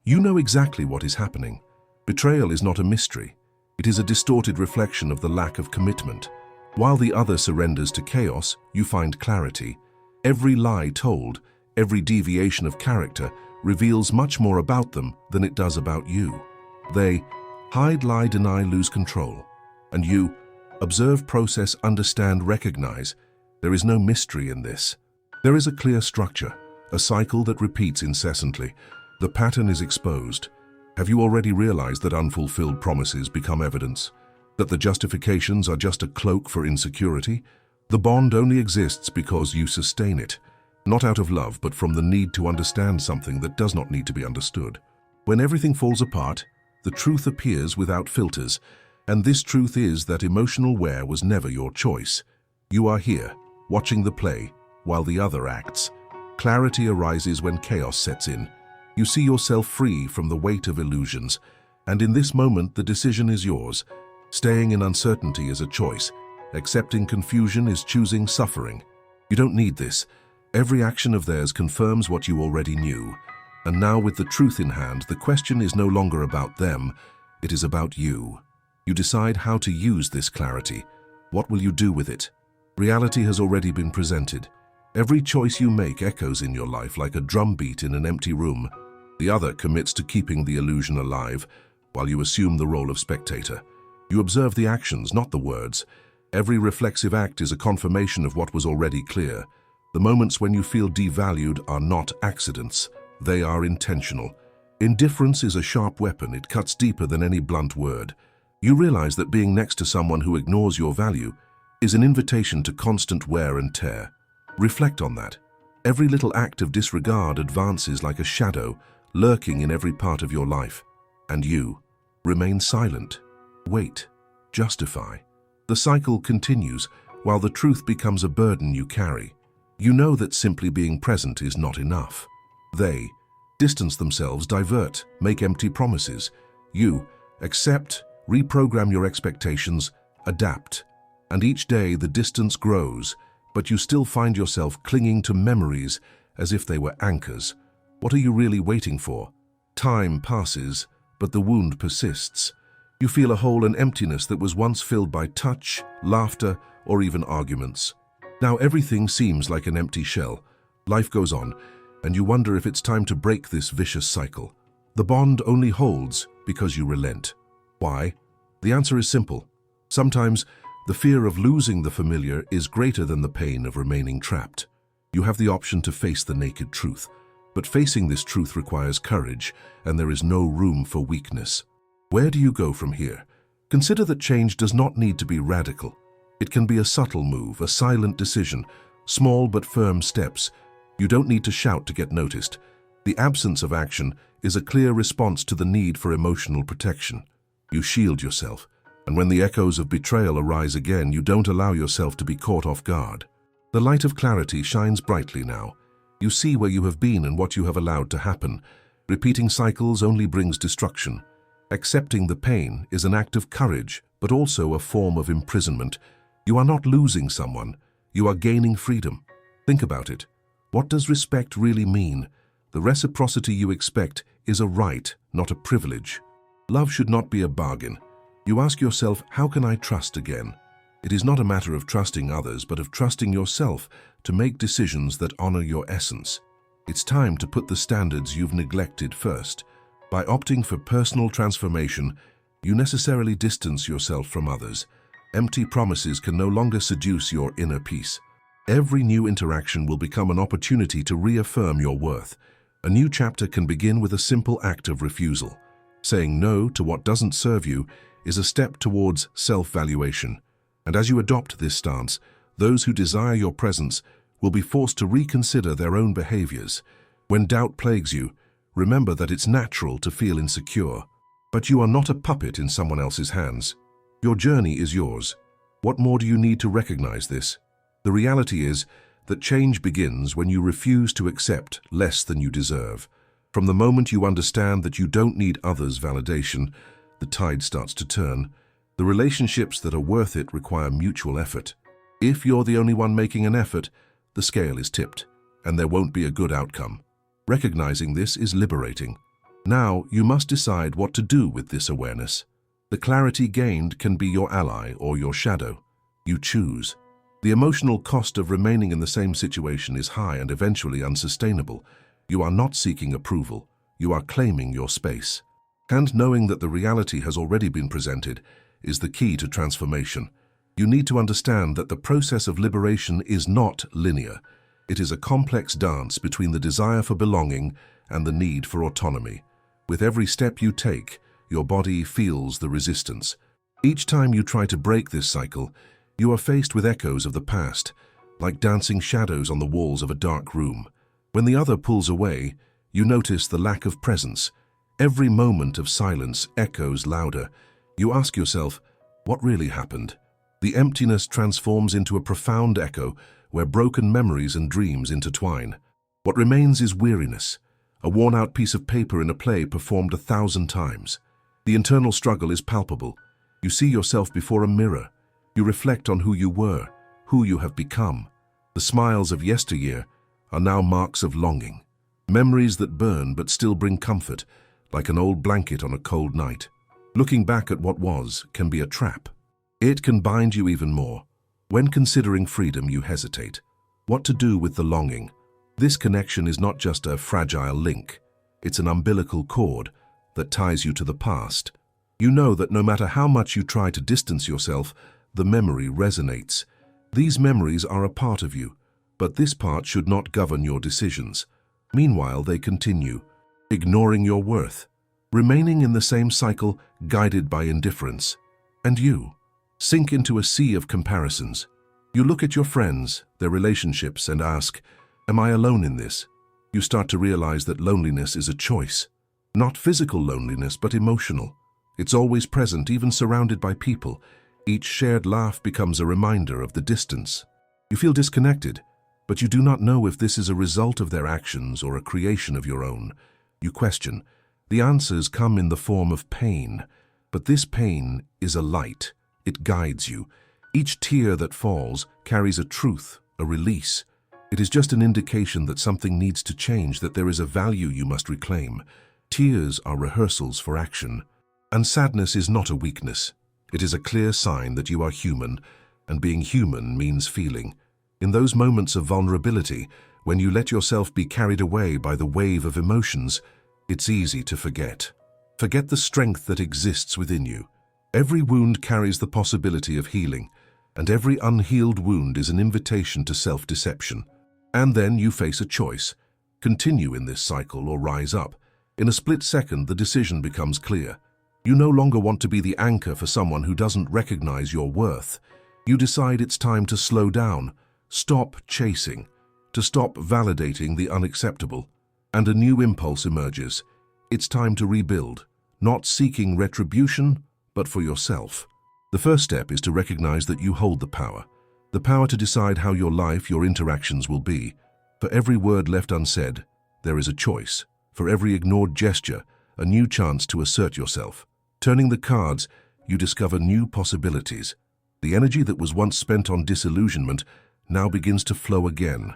You know exactly what is happening. Betrayal is not a mystery. It is a distorted reflection of the lack of commitment. While the other surrenders to chaos, you find clarity. Every lie told, every deviation of character, reveals much more about them than it does about you. They hide, lie, deny, lose control. And you observe, process, understand, recognize. There is no mystery in this. There is a clear structure, a cycle that repeats incessantly. The pattern is exposed. Have you already realized that unfulfilled promises become evidence? That the justifications are just a cloak for insecurity? The bond only exists because you sustain it, not out of love, but from the need to understand something that does not need to be understood. When everything falls apart, the truth appears without filters, and this truth is that emotional wear was never your choice. You are here, watching the play, while the other acts. Clarity arises when chaos sets in. You see yourself free from the weight of illusions, and in this moment the decision is yours. Staying in uncertainty is a choice. Accepting confusion is choosing suffering. You don't need this. Every action of theirs confirms what you already knew. And now, with the truth in hand, the question is no longer about them, it is about you. You decide how to use this clarity. What will you do with it? Reality has already been presented. Every choice you make echoes in your life like a drumbeat in an empty room. The other commits to keeping the illusion alive, while you assume the role of spectator. You observe the actions, not the words. Every reflexive act is a confirmation of what was already clear. The moments when you feel devalued are not accidents. They are intentional. Indifference is a sharp weapon. It cuts deeper than any blunt word. You realize that being next to someone who ignores your value is an invitation to constant wear and tear. Reflect on that. Every little act of disregard advances like a shadow, lurking in every part of your life. And you remain silent. Wait. Justify. The cycle continues, while the truth becomes a burden you carry. You know that simply being present is not enough. They distance themselves, divert, make empty promises. You accept, reprogram your expectations, adapt. And each day the distance grows, but you still find yourself clinging to memories as if they were anchors. What are you really waiting for? Time passes, but the wound persists. You feel a hole and emptiness that was once filled by touch, laughter, or even arguments. Now everything seems like an empty shell. Life goes on, and you wonder if it's time to break this vicious cycle. The bond only holds because you relent. Why? The answer is simple. Sometimes the fear of losing the familiar is greater than the pain of remaining trapped. You have the option to face the naked truth. But facing this truth requires courage, and there is no room for weakness. Where do you go from here? Consider that change does not need to be radical. It can be a subtle move, a silent decision, small but firm steps. You don't need to shout to get noticed. The absence of action is a clear response to the need for emotional protection. You shield yourself, and when the echoes of betrayal arise again, you don't allow yourself to be caught off guard. The light of clarity shines brightly now. You see where you have been and what you have allowed to happen. Repeating cycles only brings destruction. Accepting the pain is an act of courage, but also a form of imprisonment. You are not losing someone. You are gaining freedom. Think about it. What does respect really mean? The reciprocity you expect is a right, not a privilege. Love should not be a bargain. You ask yourself, how can I trust again? It is not a matter of trusting others, but of trusting yourself to make decisions that honor your essence. It's time to put the standards you've neglected first. By opting for personal transformation, you necessarily distance yourself from others. Empty promises can no longer seduce your inner peace. Every new interaction will become an opportunity to reaffirm your worth. A new chapter can begin with a simple act of refusal. Saying no to what doesn't serve you is a step towards self-valuation. And as you adopt this stance, those who desire your presence will be forced to reconsider their own behaviors. When doubt plagues you, remember that it's natural to feel insecure. But you are not a puppet in someone else's hands. Your journey is yours. What more do you need to recognize this? The reality is that change begins when you refuse to accept less than you deserve. From the moment you understand that you don't need others' validation, the tide starts to turn. The relationships that are worth it require mutual effort. If you're the only one making an effort, the scale is tipped, and there won't be a good outcome. Recognizing this is liberating. Now, you must decide what to do with this awareness. The clarity gained can be your ally or your shadow. You choose. The emotional cost of remaining in the same situation is high and eventually unsustainable. You are not seeking approval. You are claiming your space. And knowing that the reality has already been presented is the key to transformation. You need to understand that the process of liberation is not linear. It is a complex dance between the desire for belonging and the need for autonomy. With every step you take, your body feels the resistance. Each time you try to break this cycle, you are faced with echoes of the past, like dancing shadows on the walls of a dark room. When the other pulls away, you notice the lack of presence. Every moment of silence echoes louder. You ask yourself, what really happened? The emptiness transforms into a profound echo where broken memories and dreams intertwine. What remains is weariness, a worn-out piece of paper in a play performed 1,000 times. The internal struggle is palpable. You see yourself before a mirror. You reflect on who you were, who you have become. The smiles of yesteryear are now marks of longing. Memories that burn but still bring comfort, like an old blanket on a cold night. Looking back at what was can be a trap. It can bind you even more. When considering freedom, you hesitate. What to do with the longing? This connection is not just a fragile link. It's an umbilical cord that ties you to the past. You know that no matter how much you try to distance yourself, the memory resonates. These memories are a part of you, but this part should not govern your decisions. Meanwhile, they continue, ignoring your worth, remaining in the same cycle, guided by indifference. And you sink into a sea of comparisons. You look at your friends, their relationships, and ask, am I alone in this? You start to realize that loneliness is a choice. Not physical loneliness, but emotional. It's always present, even surrounded by people. Each shared laugh becomes a reminder of the distance. You feel disconnected, but you do not know if this is a result of their actions or a creation of your own. You question. The answers come in the form of pain, but this pain is a light. It guides you. Each tear that falls carries a truth, a release. It is just an indication that something needs to change, that there is a value you must reclaim. Tears are rehearsals for action. And sadness is not a weakness. It is a clear sign that you are human, and being human means feeling. In those moments of vulnerability, when you let yourself be carried away by the wave of emotions, it's easy to forget. Forget the strength that exists within you. Every wound carries the possibility of healing, and every unhealed wound is an invitation to self-deception. And then you face a choice. Continue in this cycle or rise up. In a split second, the decision becomes clear. You no longer want to be the anchor for someone who doesn't recognize your worth. You decide it's time to slow down, stop chasing, to stop validating the unacceptable. And a new impulse emerges. It's time to rebuild, not seeking retribution, but for yourself. The first step is to recognize that you hold the power to decide how your life, your interactions will be. For every word left unsaid, there is a choice. For every ignored gesture, a new chance to assert yourself. Turning the cards, you discover new possibilities. The energy that was once spent on disillusionment now begins to flow again.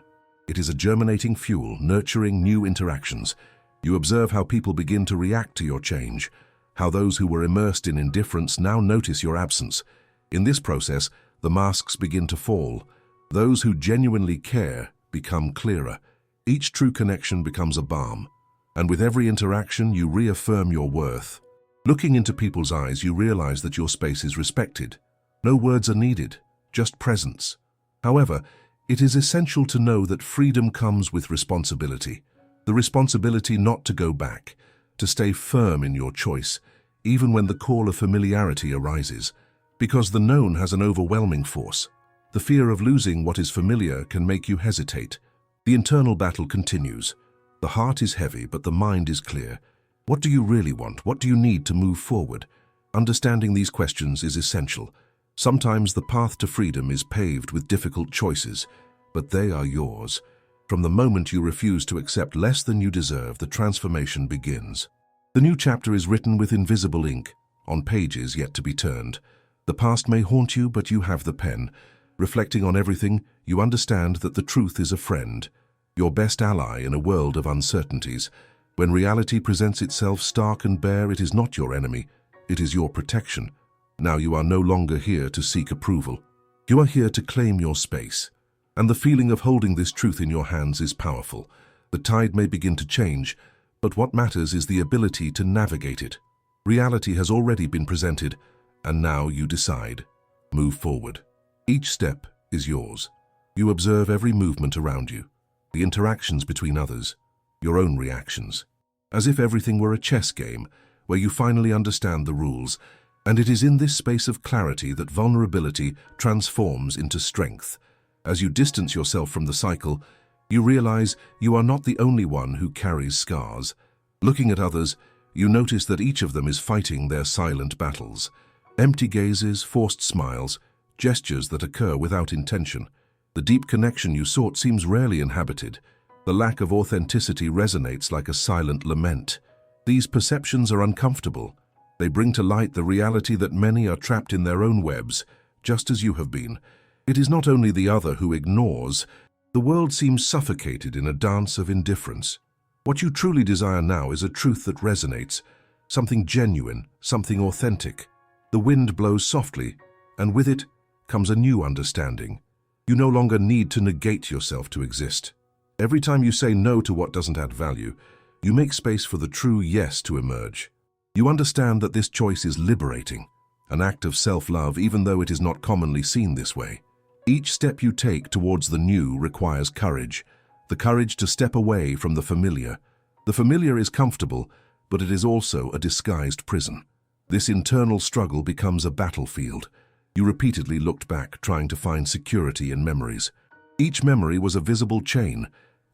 It is a germinating fuel, nurturing new interactions. You observe how people begin to react to your change, how those who were immersed in indifference now notice your absence. In this process, the masks begin to fall. Those who genuinely care become clearer. Each true connection becomes a balm. And with every interaction, you reaffirm your worth. Looking into people's eyes, you realize that your space is respected. No words are needed, just presence. However, it is essential to know that freedom comes with responsibility. The responsibility not to go back, to stay firm in your choice, even when the call of familiarity arises, because the known has an overwhelming force. The fear of losing what is familiar can make you hesitate. The internal battle continues. The heart is heavy, but the mind is clear. What do you really want? What do you need to move forward? Understanding these questions is essential. Sometimes the path to freedom is paved with difficult choices, but they are yours. From the moment you refuse to accept less than you deserve, the transformation begins. The new chapter is written with invisible ink, on pages yet to be turned. The past may haunt you, but you have the pen. Reflecting on everything, you understand that the truth is a friend, your best ally in a world of uncertainties. When reality presents itself stark and bare, it is not your enemy, it is your protection. Now you are no longer here to seek approval. You are here to claim your space. And the feeling of holding this truth in your hands is powerful. The tide may begin to change, but what matters is the ability to navigate it. Reality has already been presented, and now you decide. Move forward. Each step is yours. You observe every movement around you, the interactions between others, your own reactions, as if everything were a chess game where you finally understand the rules, and it is in this space of clarity that vulnerability transforms into strength. As you distance yourself from the cycle, you realize you are not the only one who carries scars. Looking at others, you notice that each of them is fighting their silent battles. Empty gazes, forced smiles, gestures that occur without intention. The deep connection you sought seems rarely inhabited. The lack of authenticity resonates like a silent lament. These perceptions are uncomfortable. They bring to light the reality that many are trapped in their own webs, just as you have been. It is not only the other who ignores. The world seems suffocated in a dance of indifference. What you truly desire now is a truth that resonates, something genuine, something authentic. The wind blows softly, and with it comes a new understanding. You no longer need to negate yourself to exist. Every time you say no to what doesn't add value, you make space for the true yes to emerge. You understand that this choice is liberating, an act of self-love even though it is not commonly seen this way. Each step you take towards the new requires courage, the courage to step away from the familiar. The familiar is comfortable, but it is also a disguised prison. This internal struggle becomes a battlefield. You repeatedly looked back, trying to find security in memories. Each memory was a visible chain,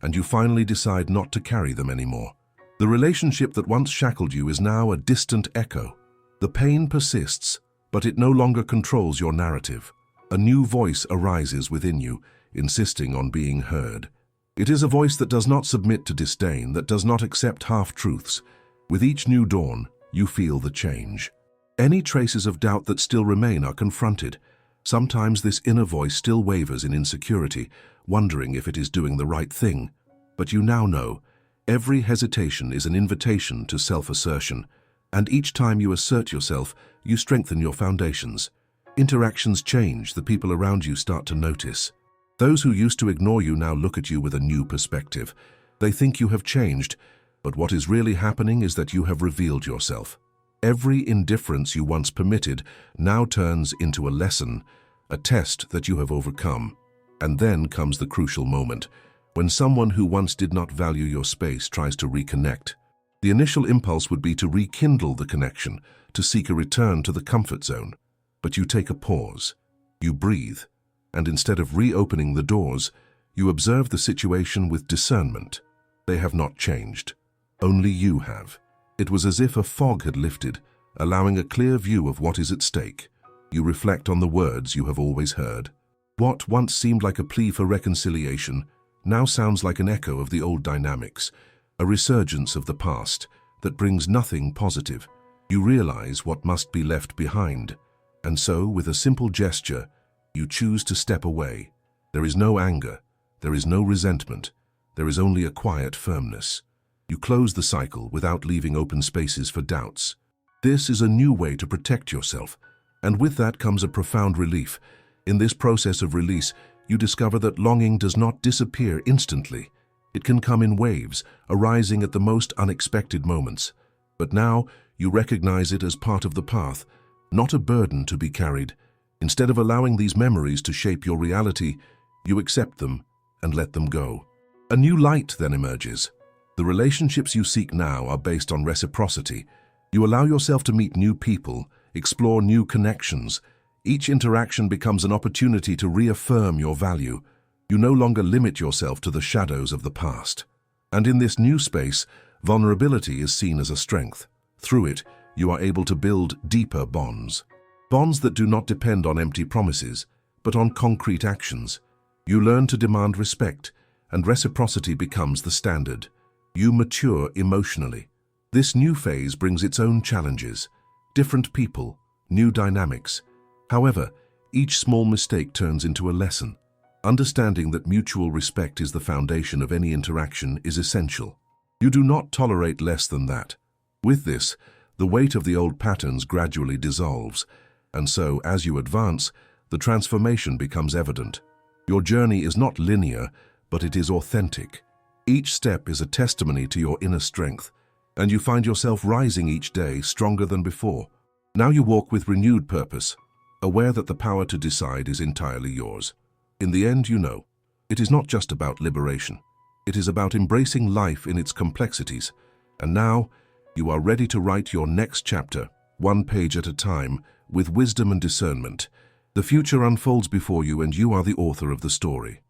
and you finally decide not to carry them anymore. The relationship that once shackled you is now a distant echo. The pain persists, but it no longer controls your narrative. A new voice arises within you, insisting on being heard. It is a voice that does not submit to disdain, that does not accept half-truths. With each new dawn, you feel the change. Any traces of doubt that still remain are confronted. Sometimes this inner voice still wavers in insecurity, wondering if it is doing the right thing. But you now know, every hesitation is an invitation to self-assertion, and each time you assert yourself, you strengthen your foundations. Interactions change, the people around you start to notice. Those who used to ignore you now look at you with a new perspective. They think you have changed, but what is really happening is that you have revealed yourself. Every indifference you once permitted now turns into a lesson, a test that you have overcome. And then comes the crucial moment, when someone who once did not value your space tries to reconnect. The initial impulse would be to rekindle the connection, to seek a return to the comfort zone. But you take a pause, you breathe, and instead of reopening the doors, you observe the situation with discernment. They have not changed. Only you have. It was as if a fog had lifted, allowing a clear view of what is at stake. You reflect on the words you have always heard. What once seemed like a plea for reconciliation now sounds like an echo of the old dynamics, a resurgence of the past that brings nothing positive. You realize what must be left behind. And so, with a simple gesture, you choose to step away. There is no anger, there is no resentment, there is only a quiet firmness. You close the cycle without leaving open spaces for doubts. This is a new way to protect yourself, and with that comes a profound relief. In this process of release, you discover that longing does not disappear instantly. It can come in waves, arising at the most unexpected moments. But now, you recognize it as part of the path, not a burden to be carried. Instead of allowing these memories to shape your reality, you accept them and let them go. A new light then emerges. The relationships you seek now are based on reciprocity. You allow yourself to meet new people, explore new connections. Each interaction becomes an opportunity to reaffirm your value. You no longer limit yourself to the shadows of the past. And in this new space, vulnerability is seen as a strength. Through it, you are able to build deeper bonds. Bonds that do not depend on empty promises, but on concrete actions. You learn to demand respect, and reciprocity becomes the standard. You mature emotionally. This new phase brings its own challenges. Different people, new dynamics. However, each small mistake turns into a lesson. Understanding that mutual respect is the foundation of any interaction is essential. You do not tolerate less than that. With this, the weight of the old patterns gradually dissolves, and so, as you advance, the transformation becomes evident. Your journey is not linear, but it is authentic. Each step is a testimony to your inner strength, and you find yourself rising each day stronger than before. Now you walk with renewed purpose, aware that the power to decide is entirely yours. In the end, you know, it is not just about liberation. It is about embracing life in its complexities. And now, you are ready to write your next chapter, one page at a time, with wisdom and discernment. The future unfolds before you, and you are the author of the story.